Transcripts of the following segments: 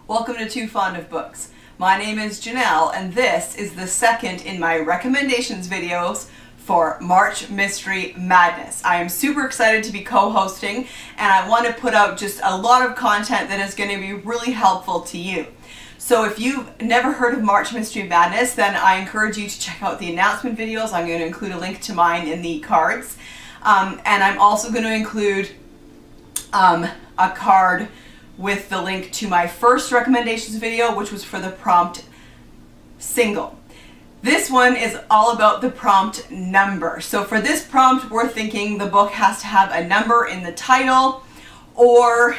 Welcome to Too Fond of Books. My name is Janelle and this is the second in my recommendations videos for March Mystery Madness. I am super excited to be co-hosting and I want to put out just a lot of content that is going to be really helpful to you. So if you've never heard of March Mystery Madness, then I encourage you to check out the announcement videos. I'm going to include a link to mine in the cards. And I'm also going to include a card with the link to my first recommendations video, which was for the prompt single. This one is all about the prompt number. So for this prompt, we're thinking the book has to have a number in the title or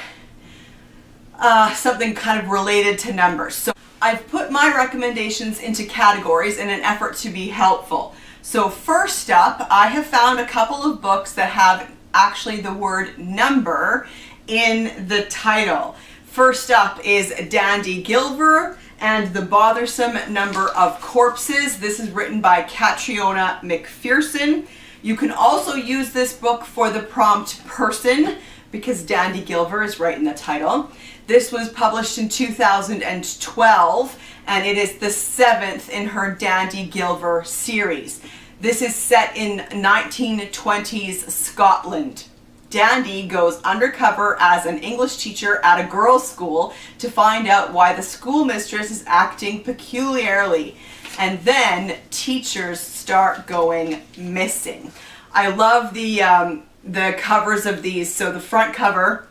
something kind of related to numbers. So I've put my recommendations into categories in an effort to be helpful. So first up, I have found a couple of books that have actually the word number in the title. First up is Dandy Gilver and the Bothersome Number of Corpses. This is written by Catriona McPherson. You can also use this book for the prompt person because Dandy Gilver is right in the title. This was published in 2012 and it is the 7th in her Dandy Gilver series. This is set in 1920s Scotland. Dandy goes undercover as an English teacher at a girls' school to find out why the schoolmistress is acting peculiarly. And then teachers start going missing. I love the covers of these. So the front cover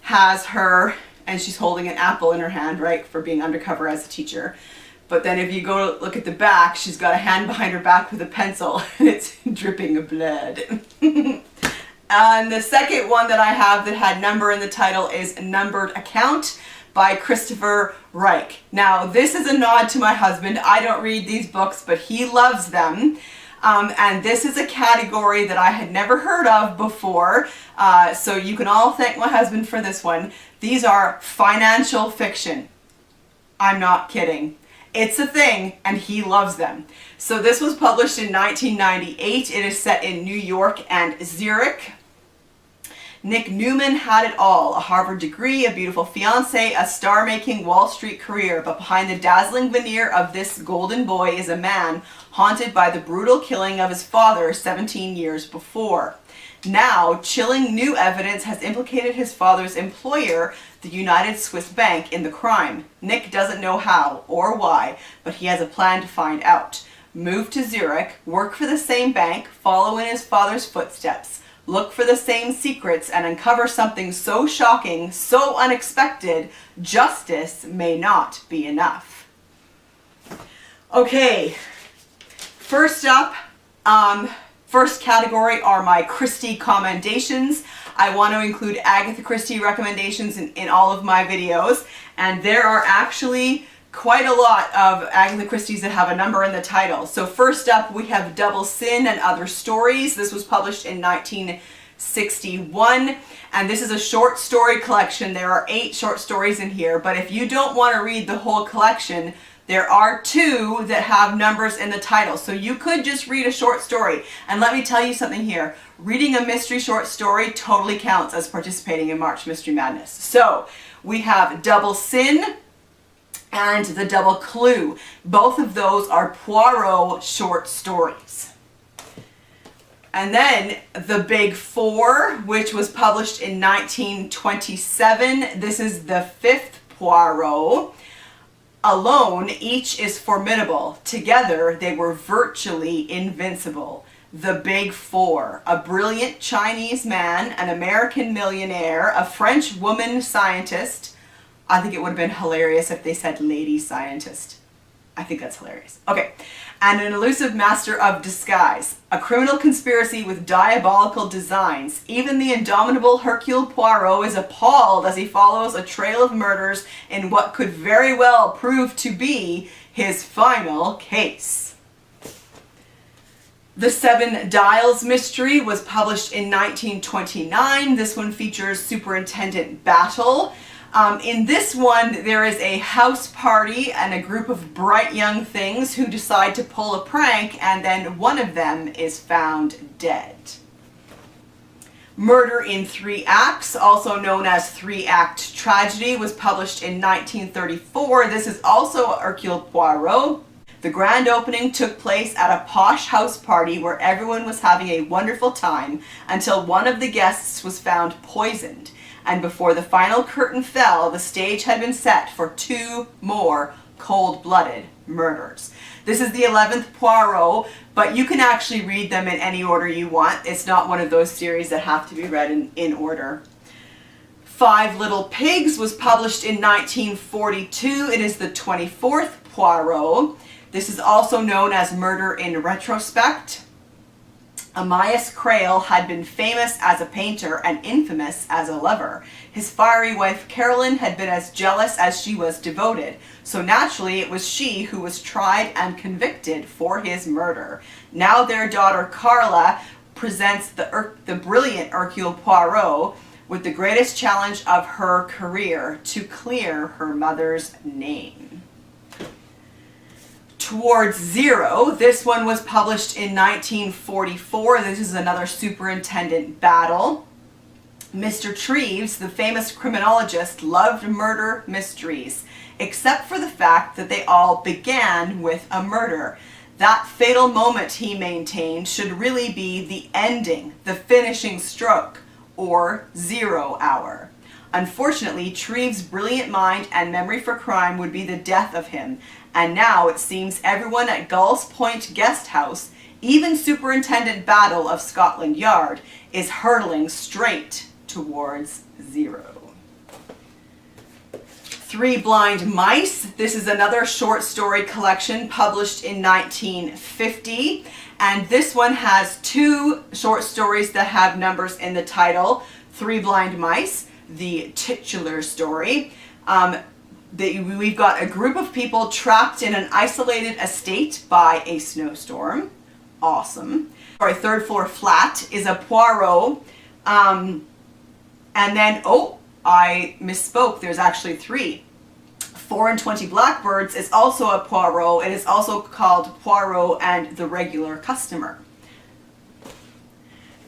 has her, and she's holding an apple in her hand, right, for being undercover as a teacher. But then if you go look at the back, she's got a hand behind her back with a pencil, and it's dripping blood. And the second one that I have that had number in the title is Numbered Account by Christopher Reich. Now, this is a nod to my husband. I don't read these books, but he loves them. And this is a category that I had never heard of before. So you can all thank my husband for this one. These are financial fiction. I'm not kidding. It's a thing, and he loves them. So this was published in 1998. It is set in New York and Zurich. Nick Newman had it all, a Harvard degree, a beautiful fiance, a star-making Wall Street career, but behind the dazzling veneer of this golden boy is a man haunted by the brutal killing of his father 17 years before. Now, chilling new evidence has implicated his father's employer, the United Swiss Bank, in the crime. Nick doesn't know how or why, but he has a plan to find out. Move to Zurich, work for the same bank, follow in his father's footsteps, look for the same secrets, and uncover something so shocking, so unexpected, justice may not be enough. Okay, first up, first category are my Christie Commendations. I want to include Agatha Christie recommendations in all of my videos, and there are actually quite a lot of Agatha Christie's that have a number in the title. So first up we have Double Sin and Other Stories. This was published in 1961 and this is a short story collection. There are 8 short stories in here, but if you don't want to read the whole collection, there are 2 that have numbers in the title. So you could just read a short story. And let me tell you something here. Reading a mystery short story totally counts as participating in March Mystery Madness. So we have Double Sin and The Double Clue. Both of those are Poirot short stories. And then The Big Four, which was published in 1927. This is the 5th Poirot. Alone, each is formidable. Together, they were virtually invincible. The Big Four: a brilliant Chinese man, an American millionaire, a French woman scientist. I think it would have been hilarious if they said lady scientist. I think that's hilarious. Okay. And an elusive master of disguise. A criminal conspiracy with diabolical designs. Even the indomitable Hercule Poirot is appalled as he follows a trail of murders in what could very well prove to be his final case. The Seven Dials Mystery was published in 1929. This one features Superintendent Battle. In this one, there is a house party and a group of bright young things who decide to pull a prank, and then one of them is found dead. Murder in Three Acts, also known as Three-Act Tragedy, was published in 1934. This is also Hercule Poirot. The grand opening took place at a posh house party where everyone was having a wonderful time until one of the guests was found poisoned. And before the final curtain fell, the stage had been set for 2 more cold-blooded murders. This is the 11th Poirot, but you can actually read them in any order you want. It's not one of those series that have to be read in order. Five Little Pigs was published in 1942. It is the 24th Poirot. This is also known as Murder in Retrospect. Amias Crail had been famous as a painter and infamous as a lover. His fiery wife Caroline had been as jealous as she was devoted, so naturally it was she who was tried and convicted for his murder. Now their daughter Carla presents the brilliant Hercule Poirot with the greatest challenge of her career to clear her mother's name. Towards Zero, this one was published in 1944. This is another superintendent battle. Mr. Treves, the famous criminologist, loved murder mysteries, except for the fact that they all began with a murder. That fatal moment, he maintained, should really be the ending, the finishing stroke, or 0 hour. Unfortunately, Treves' brilliant mind and memory for crime would be the death of him, and now it seems everyone at Gull's Point Guest House, even Superintendent Battle of Scotland Yard, is hurtling straight towards 0. Three Blind Mice. This is another short story collection published in 1950, and this one has 2 short stories that have numbers in the title. Three Blind Mice, the titular story. We've got a group of people trapped in an isolated estate by a snowstorm. Awesome. Sorry, Third Floor Flat is a Poirot. And then, I misspoke. There's actually 3. 4 and 20 Blackbirds is also a Poirot. It is also called Poirot and the Regular Customer.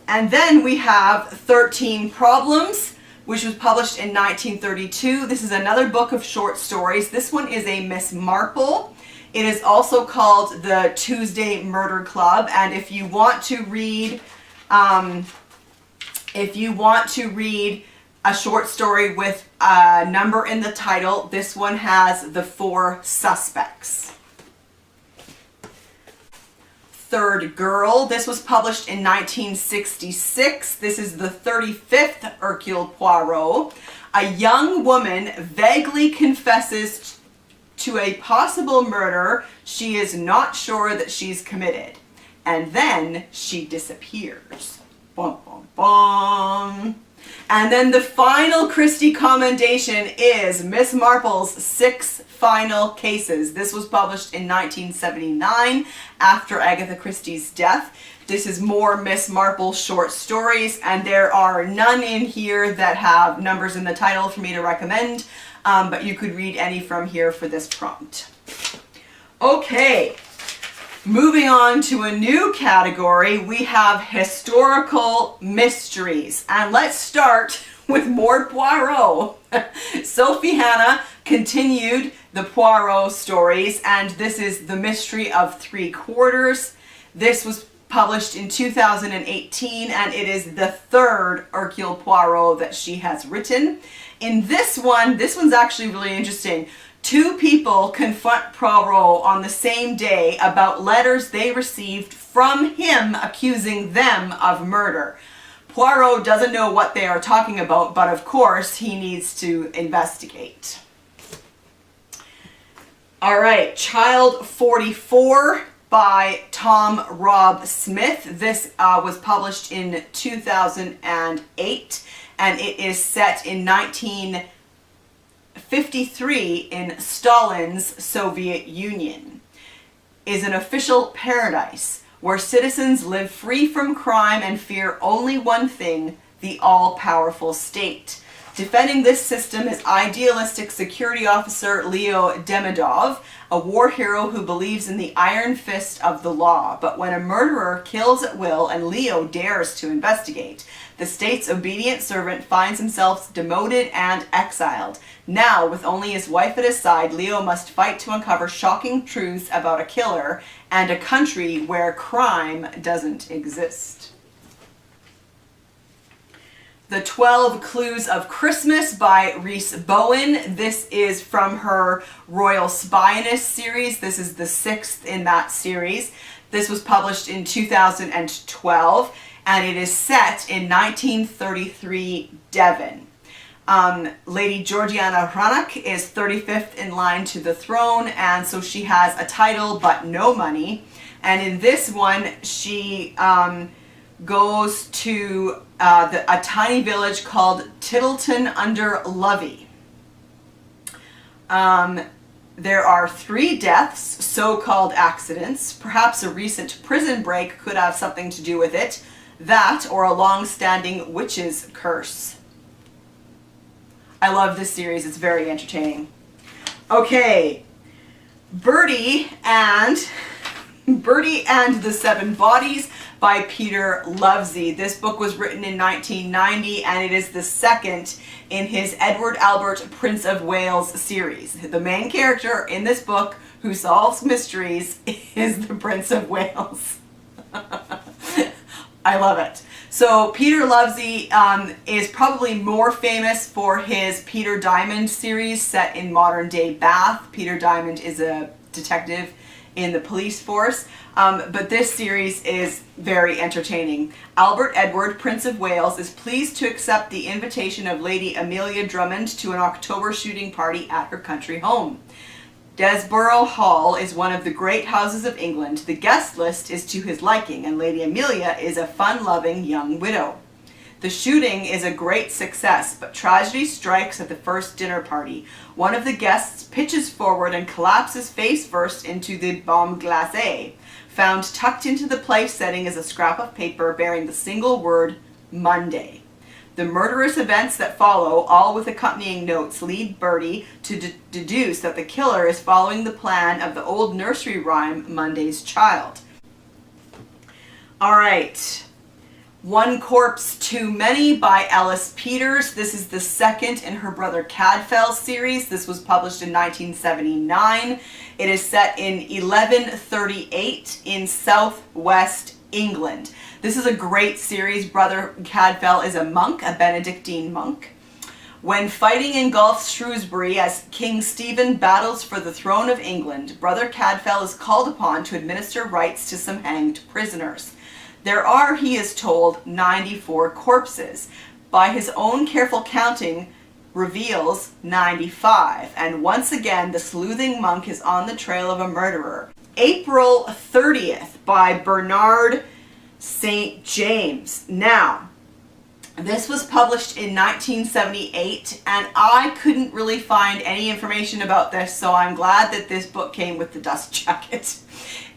And then we have 13 Problems, which was published in 1932. This is another book of short stories. This one is a Miss Marple. It is also called the Tuesday Murder Club. And if you want to read, a short story with a number in the title, this one has the 4 Suspects. Third Girl. This was published in 1966. This is the 35th Hercule Poirot. A young woman vaguely confesses to a possible murder she is not sure that she's committed, and then she disappears. Bum, bum, bum. And then the final Christie Commendation is Miss Marple's 6 Final Cases. This was published in 1979 after Agatha Christie's death. This is more Miss Marple short stories, and there are none in here that have numbers in the title for me to recommend, but you could read any from here for this prompt. Okay. Moving on to a new category, we have historical mysteries. And let's start with more Poirot. Sophie Hannah continued the Poirot stories, and this is The Mystery of Three Quarters. This was published in 2018, and it is the 3rd Hercule Poirot that she has written. In this one's actually really interesting. 2 people confront Poirot on the same day about letters they received from him accusing them of murder. Poirot doesn't know what they are talking about, but of course he needs to investigate. All right, Child 44 by Tom Rob Smith. This was published in 2008, and it is set in 1953 in Stalin's Soviet Union. Is an official paradise where citizens live free from crime and fear only one thing, the all-powerful state. Defending this system is idealistic security officer Leo Demidov, a war hero who believes in the iron fist of the law. But when a murderer kills at will and Leo dares to investigate, the state's obedient servant finds himself demoted and exiled. Now, with only his wife at his side, Leo must fight to uncover shocking truths about a killer and a country where crime doesn't exist. The 12 Clues of Christmas by Rhys Bowen. This is from her Royal Spioness series. This is the 6th in that series. This was published in 2012, and it is set in 1933 Devon. Lady Georgiana Rinehart is 35th in line to the throne, and so she has a title but no money. And in this one, she goes to a tiny village called Tittleton under Lovesey. There are 3 deaths, so-called accidents. Perhaps a recent prison break could have something to do with it. That or a long-standing witch's curse. I love this series. It's very entertaining. Okay, Bertie and the Seven Bodies by Peter Lovesey. This book was written in 1990, and it is the 2nd in his Edward Albert Prince of Wales series. The main character in this book who solves mysteries is the Prince of Wales. I love it. So Peter Lovesey is probably more famous for his Peter Diamond series set in modern day Bath. Peter Diamond is a detective in the police force, but this series is very entertaining. Albert Edward, Prince of Wales, is pleased to accept the invitation of Lady Amelia Drummond to an October shooting party at her country home. Desborough Hall is one of the great houses of England. The guest list is to his liking, and Lady Amelia is a fun-loving young widow. The shooting is a great success, but tragedy strikes at the first dinner party. One of the guests pitches forward and collapses face first into the bombe glacée. Found tucked into the place setting is a scrap of paper bearing the single word Monday. The murderous events that follow, all with accompanying notes, lead Bertie to deduce that the killer is following the plan of the old nursery rhyme, Monday's Child. All right. One Corpse Too Many by Ellis Peters. This is the 2nd in her brother Cadfael series. This was published in 1979. It is set in 1138 in southwest England. This is a great series. Brother Cadfael is a monk, a Benedictine monk. When fighting engulfs Shrewsbury as King Stephen battles for the throne of England, Brother Cadfael is called upon to administer rites to some hanged prisoners. There are, he is told, 94 corpses. By his own careful counting, reveals 95. And once again, the sleuthing monk is on the trail of a murderer. April 30th by Bernard St. James. Now, this was published in 1978, and I couldn't really find any information about this, so I'm glad that this book came with the dust jacket.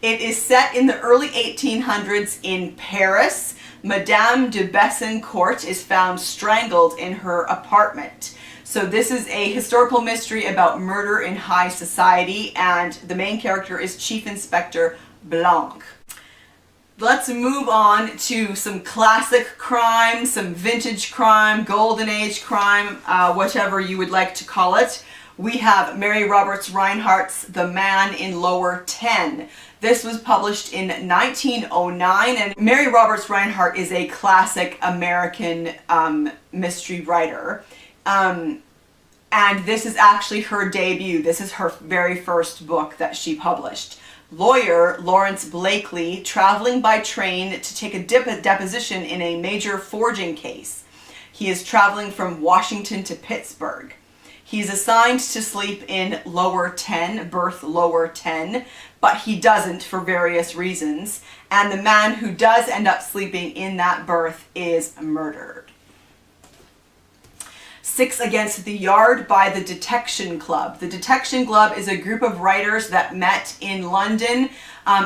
It is set in the early 1800s in Paris. Madame de Bessencourt is found strangled in her apartment. So this is a historical mystery about murder in high society, and the main character is Chief Inspector Blanc. Let's move on to some classic crime, some vintage crime, golden age crime, whatever you would like to call it. We have Mary Roberts Rinehart's The Man in Lower 10. This was published in 1909, and Mary Roberts Rinehart is a classic American mystery writer. And this is actually her debut. This is her very first book that she published. Lawyer Lawrence Blakely, traveling by train to take a deposition in a major forging case. He is traveling from Washington to Pittsburgh. He's assigned to sleep in lower 10, berth lower 10, but he doesn't for various reasons. And the man who does end up sleeping in that berth is murdered. 6 Against the Yard by the Detection Club. The Detection Club is a group of writers that met in London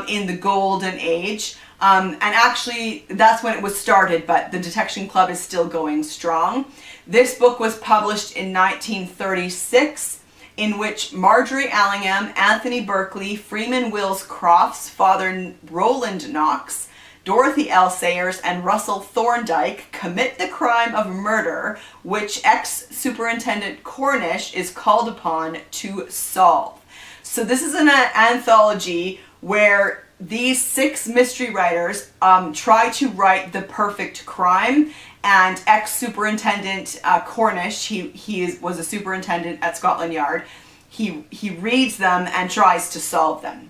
in the Golden Age. And actually, that's when it was started, but the Detection Club is still going strong. This book was published in 1936, in which Marjorie Allingham, Anthony Berkeley, Freeman Wills Crofts, Father Roland Knox, Dorothy L. Sayers, and Russell Thorndike commit the crime of murder, which ex-Superintendent Cornish is called upon to solve. So this is an anthology where these 6 mystery writers try to write the perfect crime, and ex-Superintendent Cornish, he was a superintendent at Scotland Yard, he reads them and tries to solve them.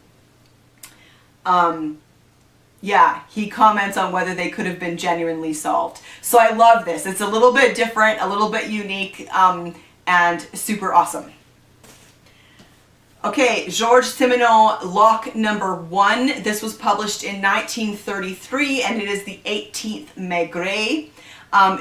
Yeah, he comments on whether they could have been genuinely solved. So I love this. It's a little bit different, a little bit unique, and super awesome. Okay, Georges Simenon, Lock Number 1. This was published in 1933, and it is the 18th Maigret.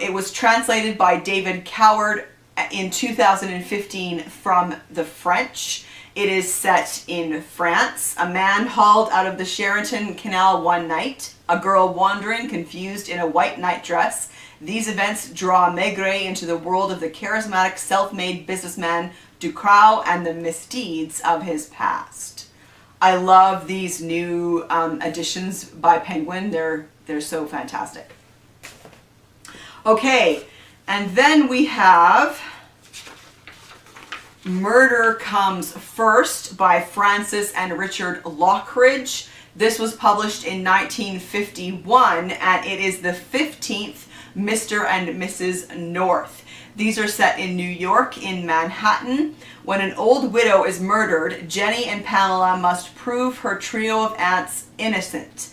It was translated by David Coward in 2015 from the French. It is set in France. A man hauled out of the Charenton Canal one night. A girl wandering, confused in a white nightdress. These events draw Maigret into the world of the charismatic, self-made businessman Ducroix and the misdeeds of his past. I love these new editions by Penguin. They're so fantastic. Okay, and then we have Murder Comes First by Francis and Richard Lockridge. This was published in 1951, and it is the 15th Mr. and Mrs. North. These are set in New York, in Manhattan. When an old widow is murdered, Jenny and Pamela must prove her trio of aunts innocent.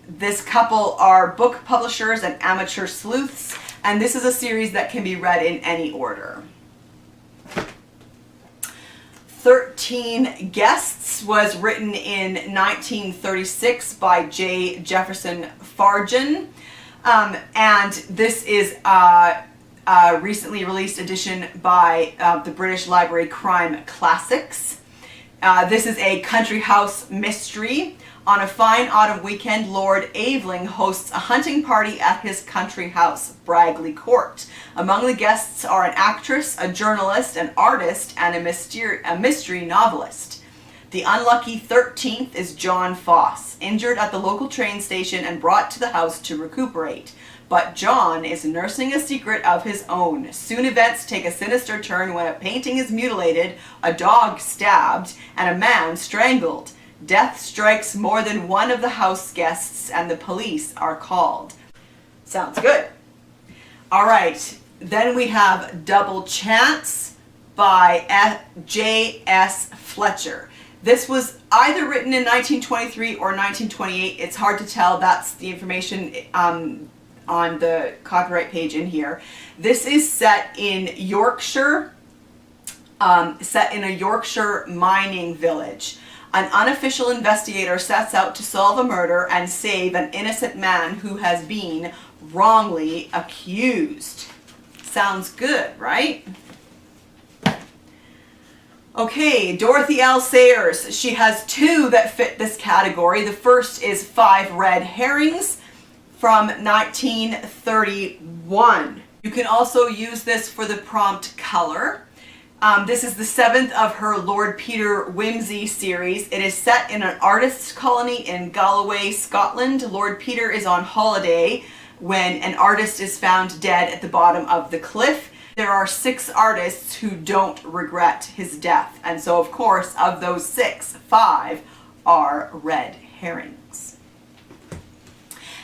This couple are book publishers and amateur sleuths, and this is a series that can be read in any order. 13 Guests was written in 1936 by J. Jefferson Farjan, and this is a recently released edition by the British Library Crime Classics. This is a country house mystery. On a fine autumn weekend, Lord Aveling hosts a hunting party at his country house, Bragley Court. Among the guests are an actress, a journalist, an artist, and a mystery novelist. The unlucky 13th is John Foss, injured at the local train station and brought to the house to recuperate. But John is nursing a secret of his own. Soon events take a sinister turn when a painting is mutilated, a dog stabbed, and a man strangled. Death strikes more than one of the house guests, and the police are called. Sounds good. All right, then we have Double Chance by J.S. Fletcher. This was either written in 1923 or 1928. It's hard to tell. That's the information on the copyright page in here. This is set in Yorkshire, set in a Yorkshire mining village. An unofficial investigator sets out to solve a murder and save an innocent man who has been wrongly accused. Sounds good, right? Okay, Dorothy L. Sayers. She has 2 that fit this category. The first is 5 Red Herrings from 1931. You can also use this for the prompt color. This is the 7th of her Lord Peter Wimsey series. It is set in an artist's colony in Galloway, Scotland. Lord Peter is on holiday when an artist is found dead at the bottom of the cliff. There are 6 artists who don't regret his death. And so, of course, of those 6, 5 are red herrings.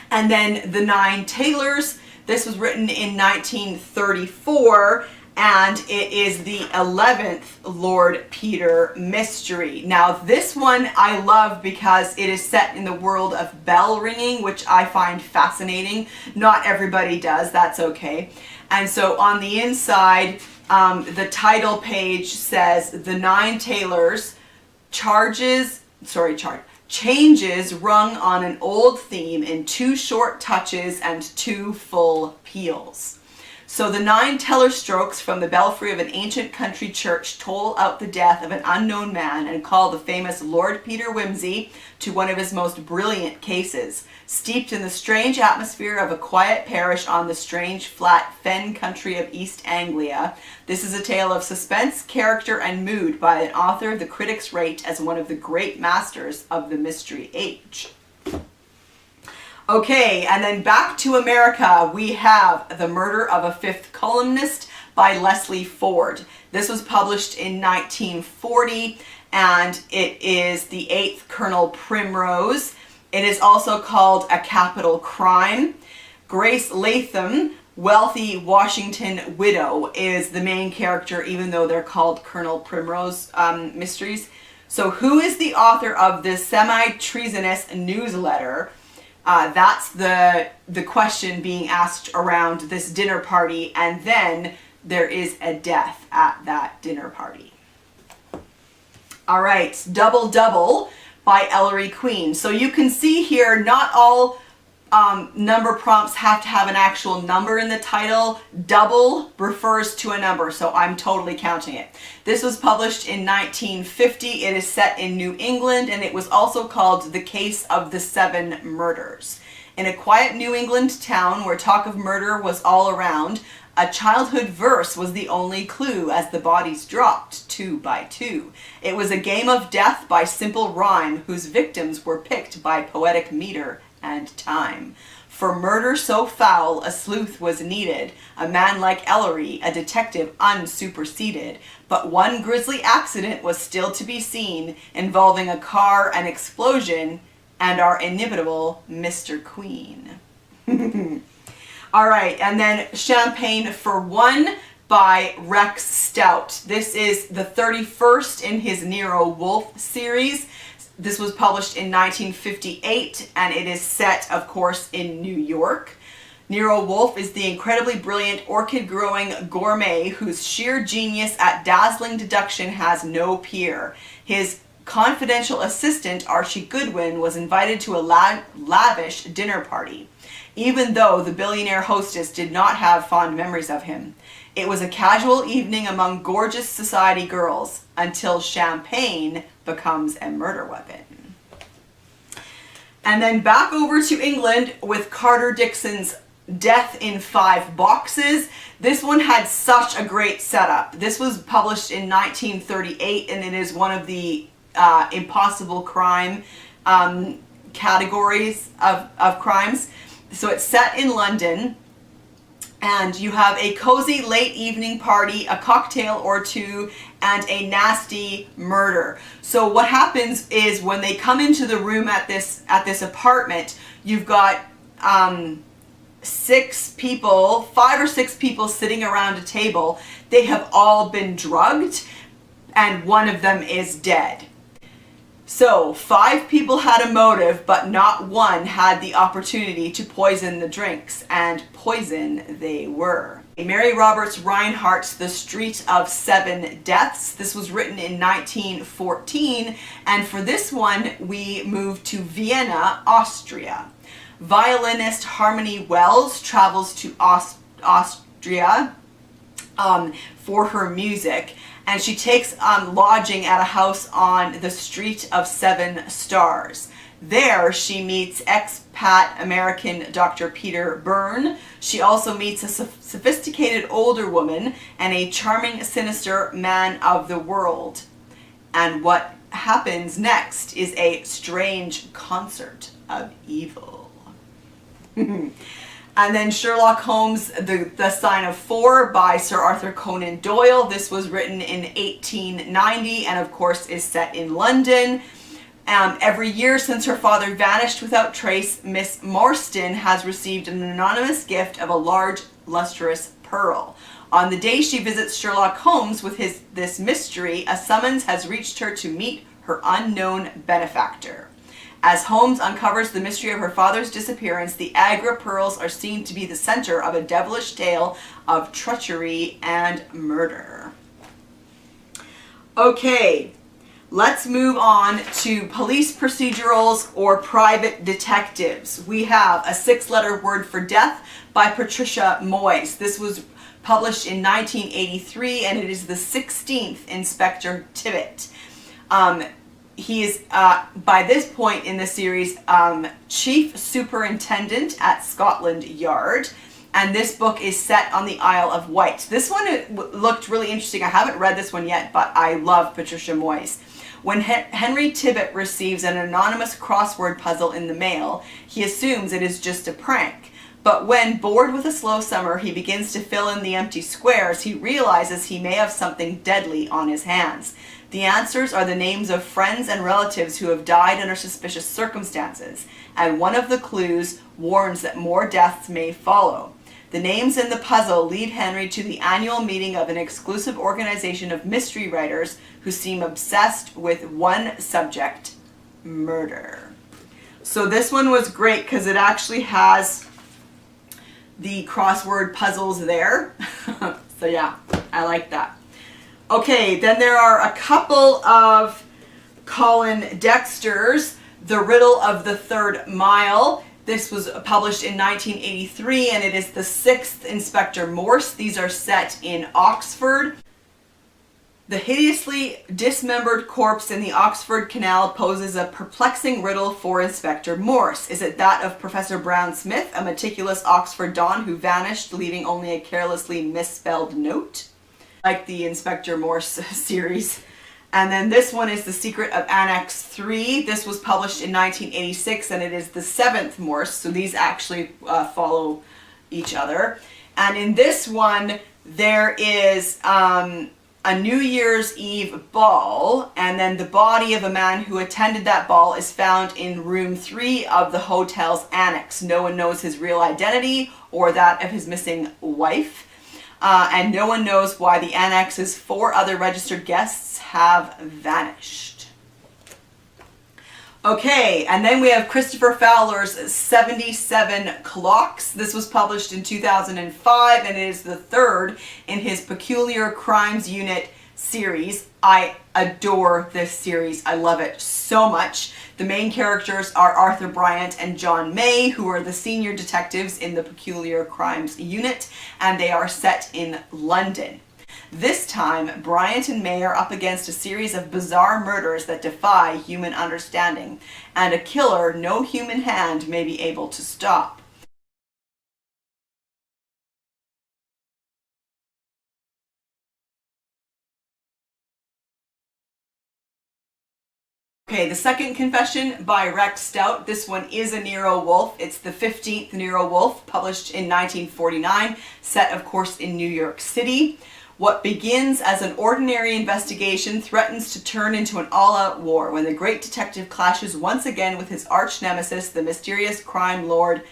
And then The Nine Tailors. This was written in 1934. And it is the 11th Lord Peter mystery. Now this one I love because it is set in the world of bell ringing, which I find fascinating. Not everybody does, that's okay. And so on the inside, the title page says, The Nine Tailors, changes rung on an old theme in 2 short touches and 2 full peals. So the 9 teller strokes from the belfry of an ancient country church toll out the death of an unknown man and call the famous Lord Peter Wimsey to one of his most brilliant cases. Steeped in the strange atmosphere of a quiet parish on the strange flat fen country of East Anglia, this is a tale of suspense, character, and mood by an author the critics rate as one of the great masters of the mystery age. Okay, and then back to America, we have The Murder of a Fifth Columnist by Leslie Ford. This was published in 1940, and it is the 8th Colonel Primrose. It is also called A Capital Crime. Grace Latham, wealthy Washington widow, is the main character, even though they're called Colonel Primrose mysteries. So who is the author of this semi-treasonous newsletter? That's the question being asked around this dinner party, and then there is a death at that dinner party. All right, Double Double by Ellery Queen. So you can see here, not all number prompts have to have an actual number in the title. Double refers to a number, so I'm totally counting it. This was published in 1950. It is set in New England, and it was also called The Case of the Seven Murders. In a quiet New England town where talk of murder was all around, a childhood verse was the only clue as the bodies dropped 2 by 2. It was a game of death by simple rhyme whose victims were picked by poetic meter and time. For murder so foul a sleuth was needed, a man like Ellery, a detective unsuperseded. But one grisly accident was still to be seen, involving a car, an explosion, and our inimitable Mr. Queen. All right, and then Champagne for One by Rex Stout. This is the 31st in his Nero Wolfe series. This was published in 1958, and it is set, of course, in New York. Nero Wolfe is the incredibly brilliant orchid-growing gourmet whose sheer genius at dazzling deduction has no peer. His confidential assistant, Archie Goodwin, was invited to a lavish dinner party, even though the billionaire hostess did not have fond memories of him. It was a casual evening among gorgeous society girls until champagne becomes a murder weapon. And then back over to England with Carter Dixon's Death in 5 Boxes. This one had such a great setup. This was published in 1938, and it is one of the impossible crime categories of crimes. So it's set in London, and you have a cozy late evening party, a cocktail or two, and a nasty murder. So what happens is when they come into the room at this apartment, you've got 6 people, 5 or 6 people sitting around a table. They have all been drugged, and one of them is dead. So 5 people had a motive, but not one had the opportunity to poison the drinks, and poison they were. Mary Roberts Rinehart's The Street of 7 Deaths. This was written in 1914, and for this one we moved to Vienna, Austria. Violinist Harmony Wells travels to Austria for her music, and she takes lodging at a house on the Street of 7 Stars. There she meets expat American Dr. Peter Byrne. She also meets a sophisticated older woman and a charming, sinister man of the world. And what happens next is a strange concert of evil. And then Sherlock Holmes, the Sign of 4 by Sir Arthur Conan Doyle. This was written in 1890 and of course is set in London. Every year since her father vanished without trace, Miss Morstan has received an anonymous gift of a large lustrous pearl. On the day she visits Sherlock Holmes with this mystery, a summons has reached her to meet her unknown benefactor. As Holmes uncovers the mystery of her father's disappearance, the Agra pearls are seen to be the center of a devilish tale of treachery and murder. Okay, let's move on to police procedurals or private detectives. We have A 6-Letter Word for Death by Patricia Moyes. This was published in 1983, and it is the 16th Inspector Tibbet. He is, by this point in the series, Chief Superintendent at Scotland Yard, and this book is set on the Isle of Wight. This one looked really interesting. I haven't read this one yet, but I love Patricia Moyes. When Henry Tibbet receives an anonymous crossword puzzle in the mail, he assumes it is just a prank. But when, bored with a slow summer, he begins to fill in the empty squares, he realizes he may have something deadly on his hands. The answers are the names of friends and relatives who have died under suspicious circumstances, and one of the clues warns that more deaths may follow. The names in the puzzle lead Henry to the annual meeting of an exclusive organization of mystery writers who seem obsessed with one subject: murder. So this one was great because it actually has the crossword puzzles there. So yeah, I like that. Okay, then there are a couple of Colin Dexter's The Riddle of the Third Mile. This was published in 1983, and it is the 6th Inspector Morse. These are set in Oxford. The hideously dismembered corpse in the Oxford Canal poses a perplexing riddle for Inspector Morse. Is it that of Professor Brown Smith, a meticulous Oxford don who vanished, leaving only a carelessly misspelled note? Like the Inspector Morse series. And then this one is The Secret of Annex 3. This was published in 1986, and it is the 7th Morse, so these actually follow each other. And in this one, there is a New Year's Eve ball, and then the body of a man who attended that ball is found in room 3 of the hotel's annex. No one knows his real identity or that of his missing wife. And no one knows why the annex's 4 other registered guests have vanished. Okay, and then we have Christopher Fowler's 77 Clocks. This was published in 2005, and it is the 3rd in his Peculiar Crimes Unit series. I adore this series. I love it so much. The main characters are Arthur Bryant and John May, who are the senior detectives in the Peculiar Crimes Unit, and they are set in London. This time, Bryant and May are up against a series of bizarre murders that defy human understanding, and a killer no human hand may be able to stop. Okay, the second confession by Rex Stout. This one is a Nero Wolfe. It's the 15th Nero Wolfe, published in 1949, set of course in New York City. What begins as an ordinary investigation threatens to turn into an all-out war when the great detective clashes once again with his arch nemesis, the mysterious crime lord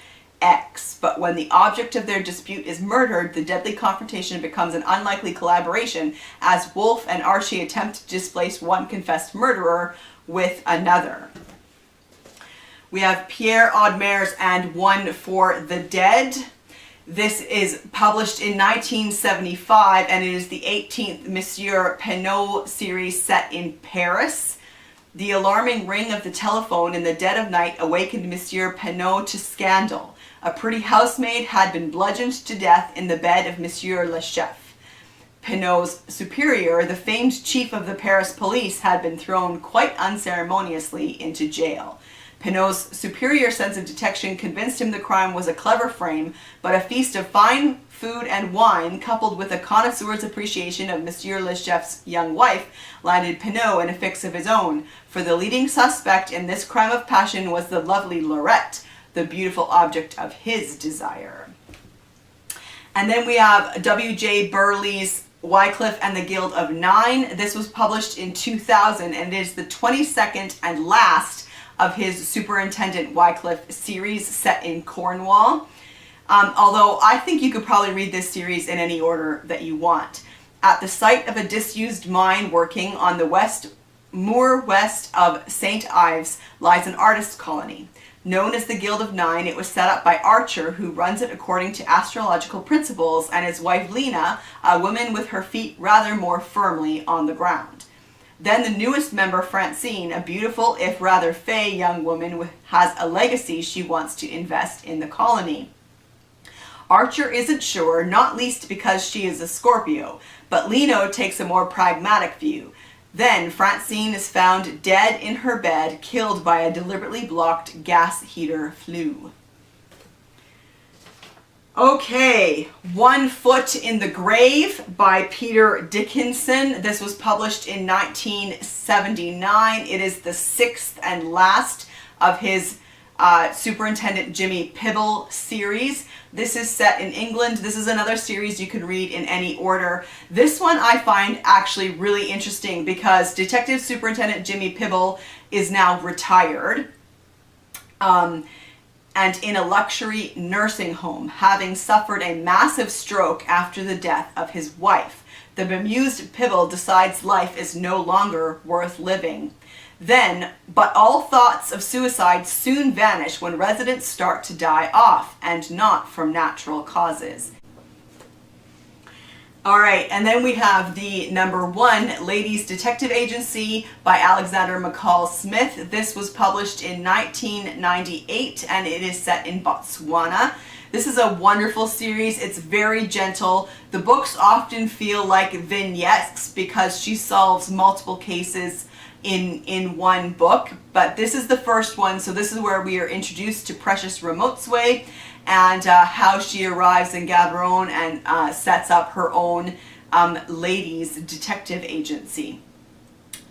X. But when the object of their dispute is murdered, the deadly confrontation becomes an unlikely collaboration as Wolfe and Archie attempt to displace one confessed murderer with another. We have Pierre Audemars and One for the Dead. This is published in 1975, and it is the 18th Monsieur Penot series set in Paris. The alarming ring of the telephone in the dead of night awakened Monsieur Penot to scandal. A pretty housemaid had been bludgeoned to death in the bed of Monsieur le Chef. Penot's superior, the famed chief of the Paris police, had been thrown quite unceremoniously into jail. Penot's superior sense of detection convinced him the crime was a clever frame, but a feast of fine food and wine, coupled with a connoisseur's appreciation of Monsieur le Chef's young wife, landed Penot in a fix of his own, for the leading suspect in this crime of passion was the lovely Laurette, the beautiful object of his desire. And then we have W.J. Burleigh's Wycliffe and the Guild of Nine. This was published in 2000, and it is the 22nd and last of his Superintendent Wycliffe series set in Cornwall. Although I think you could probably read this series in any order that you want. At the site of a disused mine working on the moor west of St. Ives lies an artist colony. Known as the Guild of Nine, it was set up by Archer, who runs it according to astrological principles, and his wife Lena, a woman with her feet rather more firmly on the ground. Then the newest member, Francine, a beautiful, if rather fey young woman, has a legacy she wants to invest in the colony. Archer isn't sure, not least because she is a Scorpio, but Lino takes a more pragmatic view. Then Francine is found dead in her bed, killed by a deliberately blocked gas heater flue. Okay, One Foot in the Grave by Peter Dickinson. This was published in 1979. It is the sixth and last of his Superintendent Jimmy Pibble series. This is set in England. This is another series you can read in any order. This one I find actually really interesting because Detective Superintendent Jimmy Pibble is now retired and in a luxury nursing home, having suffered a massive stroke after the death of his wife. The bemused Pibble decides life is no longer worth living. But all thoughts of suicide soon vanish when residents start to die off, and not from natural causes. Alright, and then we have the number 1, Ladies Detective Agency by Alexander McCall Smith. This was published in 1998 and it is set in Botswana. This is a wonderful series. It's very gentle. The books often feel like vignettes because she solves multiple cases in one book, but this is the first one, so this is where we are introduced to Precious Remotsway and how she arrives in Gaborone and sets up her own ladies detective agency.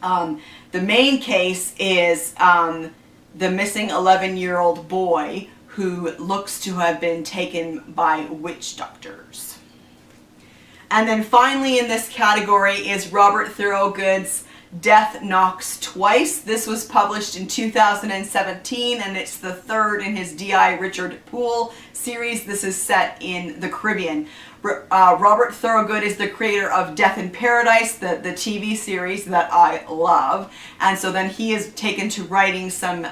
The main case is the missing 11-year-old boy who looks to have been taken by witch doctors. And then finally in this category is Robert Thorogood's Death Knocks Twice. This was published in 2017 and it's the third in his D.I. Richard Poole series. This is set in the Caribbean. Robert Thorogood is the creator of Death in Paradise, the TV series that I love. And so then he is taken to writing some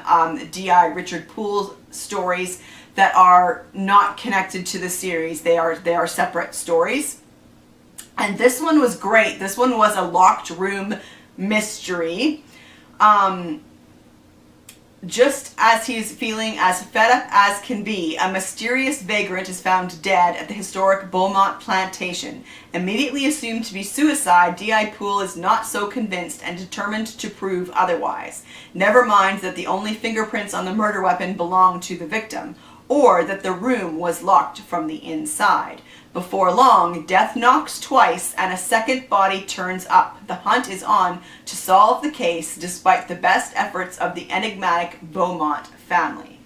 D.I. Richard Poole stories that are not connected to the series. They are separate stories. And this one was great. This one was a locked room mystery. Just as he's feeling as fed up as can be, a mysterious vagrant is found dead at the historic Beaumont plantation. Immediately assumed to be suicide, D.I. Poole is not so convinced and determined to prove otherwise. Never mind that the only fingerprints on the murder weapon belong to the victim, or that the room was locked from the inside. Before long, death knocks twice and a second body turns up. The hunt is on to solve the case despite the best efforts of the enigmatic Beaumont family.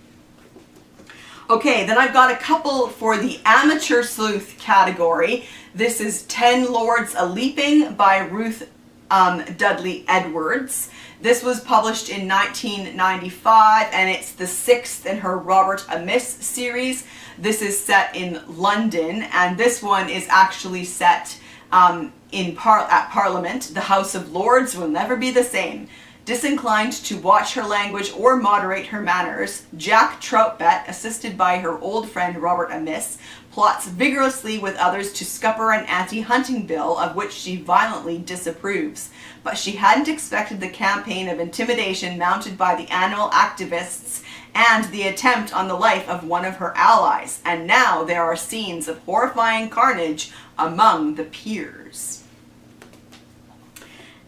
Okay, then I've got a couple for the amateur sleuth category. This is 10 Lords A-Leaping by Ruth Dudley Edwards. This was published in 1995 and it's the sixth in her Robert Amiss series. This is set in London and this one is actually set at Parliament. The House of Lords will never be the same. Disinclined to watch her language or moderate her manners, Jack Troutbet, assisted by her old friend Robert Amiss, plots vigorously with others to scupper an anti-hunting bill of which she violently disapproves. But she hadn't expected the campaign of intimidation mounted by the animal activists and the attempt on the life of one of her allies, and now there are scenes of horrifying carnage among the peers.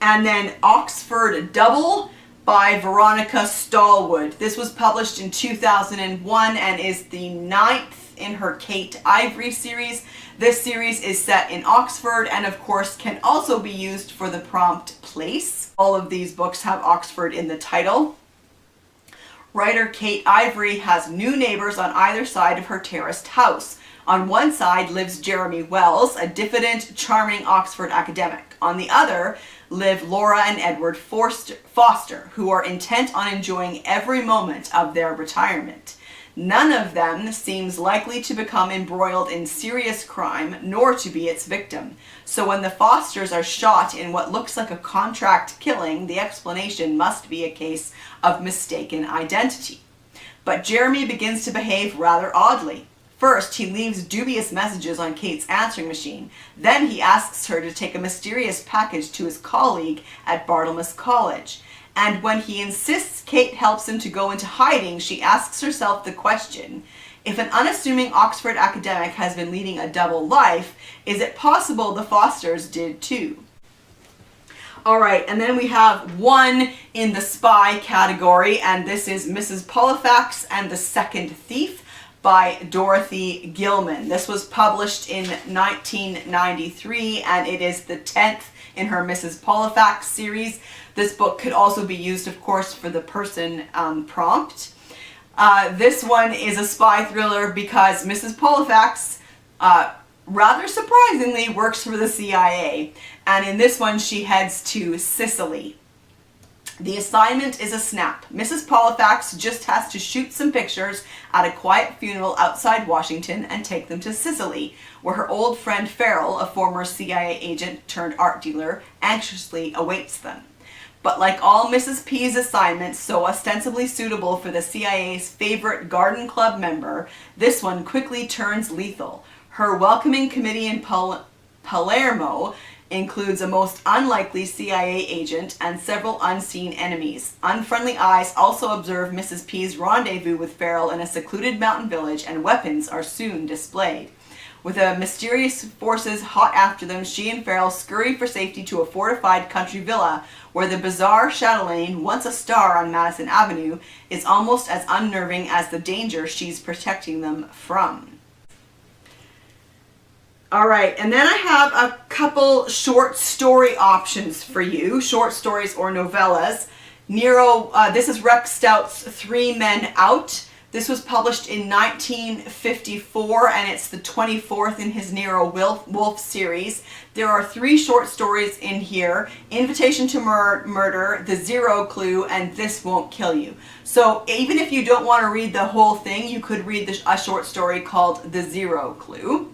And then Oxford Double by Veronica Stallwood. This was published in 2001 and is the 9th in her Kate Ivory series. This series is set in Oxford and of course can also be used for the prompt place. All of these books have Oxford in the title. Writer Kate Ivory has new neighbors on either side of her terraced house. On one side lives Jeremy Wells, a diffident, charming Oxford academic. On the other live Laura and Edward Foster, who are intent on enjoying every moment of their retirement. None of them seems likely to become embroiled in serious crime, nor to be its victim. So when the Fosters are shot in what looks like a contract killing, the explanation must be a case of mistaken identity. But Jeremy begins to behave rather oddly. First, he leaves dubious messages on Kate's answering machine. Then he asks her to take a mysterious package to his colleague at Bartlemas College. And when he insists Kate helps him to go into hiding, she asks herself the question, If an unassuming Oxford academic has been leading a double life, is it possible the Fosters did too? All right, and then we have one in the spy category, and this is Mrs. Polifax and the Second Thief by Dorothy Gilman. This was published in 1993, and it is the 10th in her Mrs. Polifax series. This book could also be used, of course, for the person prompt. This one is a spy thriller because Mrs. Polifax, rather surprisingly, works for the CIA. And in this one, she heads to Sicily. The assignment is a snap. Mrs. Polifax just has to shoot some pictures at a quiet funeral outside Washington and take them to Sicily, where her old friend Farrell, a former CIA agent turned art dealer, anxiously awaits them. But like all Mrs. P's assignments, so ostensibly suitable for the CIA's favorite garden club member, this one quickly turns lethal. Her welcoming committee in Palermo includes a most unlikely CIA agent and several unseen enemies. Unfriendly eyes also observe Mrs. P's rendezvous with Farrell in a secluded mountain village, and weapons are soon displayed. With mysterious forces hot after them, she and Farrell scurry for safety to a fortified country villa where the bizarre chatelaine, once a star on Madison Avenue, is almost as unnerving as the danger she's protecting them from. All right, and then I have a couple short story options for you, short stories or novellas. Nero, this is Rex Stout's Three Men Out. This was published in 1954, and it's the 24th in his Nero Wolfe series. There are 3 short stories in here: Invitation to Murder, The Zero Clue, and This Won't Kill You. So even if you don't want to read the whole thing, you could read a short story called The Zero Clue.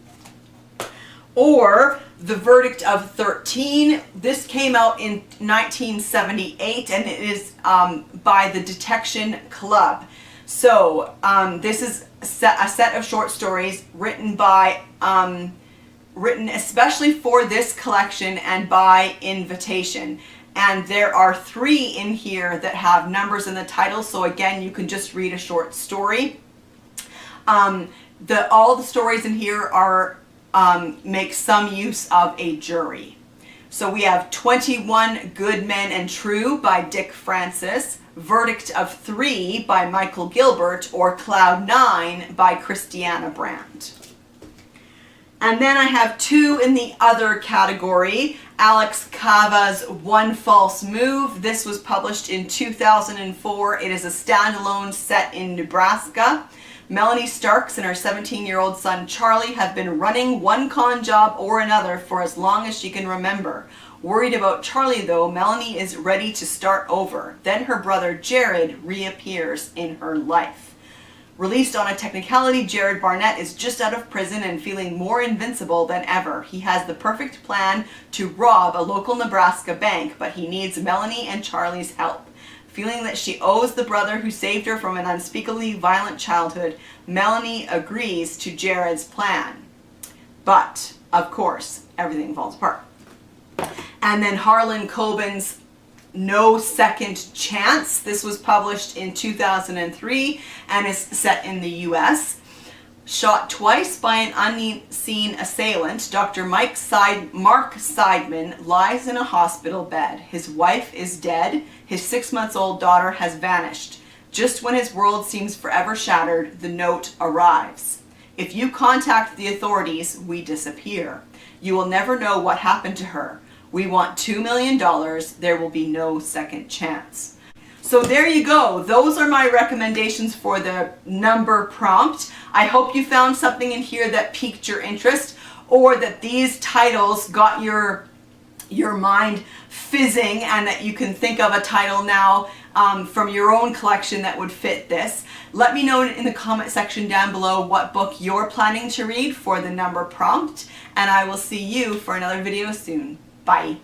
Or The Verdict of 13. This came out in 1978, and it is by the Detection Club. So this is a set of short stories written especially for this collection and by invitation. And there are 3 in here that have numbers in the title, so again, you can just read a short story. All the stories in here are make some use of a jury. So we have 21 Good Men and True by Dick Francis, Verdict of 3 by Michael Gilbert, or Cloud 9 by Christiana Brand. And then I have 2 in the other category. Alex Cava's One False Move. This was published in 2004. It is a standalone set in Nebraska. Melanie Starks and her 17-year-old son Charlie have been running one con job or another for as long as she can remember. Worried about Charlie though, Melanie is ready to start over. Then her brother Jared reappears in her life. Released on a technicality, Jared Barnett is just out of prison and feeling more invincible than ever. He has the perfect plan to rob a local Nebraska bank, but he needs Melanie and Charlie's help. Feeling that she owes the brother who saved her from an unspeakably violent childhood, Melanie agrees to Jared's plan. But, of course, everything falls apart. And then Harlan Coben's No Second Chance. This was published in 2003 and is set in the US. Shot twice by an unseen assailant, Dr. Mark Seidman lies in a hospital bed. His wife is dead. His 6-month-old daughter has vanished. Just when his world seems forever shattered, the note arrives. If you contact the authorities, we disappear. You will never know what happened to her. We want $2 million. There will be no second chance. So there you go. Those are my recommendations for the number prompt. I hope you found something in here that piqued your interest, or that these titles got your mind fizzing, and that you can think of a title now from your own collection that would fit this. Let me know in the comment section down below what book you're planning to read for the number prompt, and I will see you for another video soon. Bye.